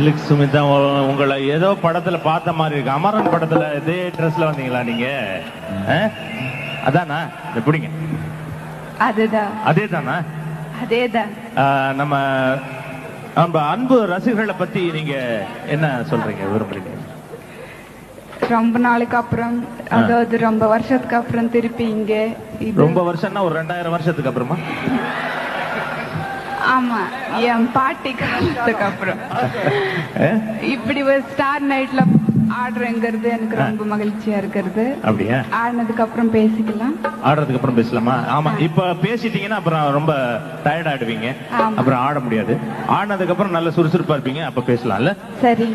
சிலுக் சுமிதா, உங்களை ஏதோ படத்துல பார்த்த மாதிரி இருக்கு. அமரன் படத்துல இதே ட்ரெஸ்ல வந்தீங்களா நீங்க? அதானா? எப்படிங்க? அதுதான். அதே தானா? அதேதான். நம்ம அன்பு ரசிகர்களை பத்தி நீங்க என்ன சொல்றீங்க, விரும்புறீங்க? ரொம்ப நாளைக்கு அப்புறம், அதாவது ரொம்ப வருஷத்துக்கு அப்புறம் திருப்பி இங்க. ரொம்ப வருஷம்னா ஒரு 2000 வருஷத்துக்கு அப்புறமா? ஆமா, என் பாட்டி காலத்துக்கு அப்புறம் இப்படி ஒரு ஸ்டார் நைட்ல ஆடுறேங்கிறது எனக்கு ரொம்ப மகிழ்ச்சியா இருக்கிறது. அப்படியா? ஆடினதுக்கு அப்புறம் பேசிக்கலாம். ஆடுறதுக்கு அப்புறம் பேசலாமா? ஆமா, இப்ப பேசிட்டீங்கன்னா அப்புறம் ரொம்ப டயர்ட் ஆயிடுவீங்க, அப்புறம் ஆட முடியாது. ஆடினதுக்கு அப்புறம் நல்ல சுறுசுறுப்பா இருப்பீங்க, அப்ப பேசலாம்ல? சரி.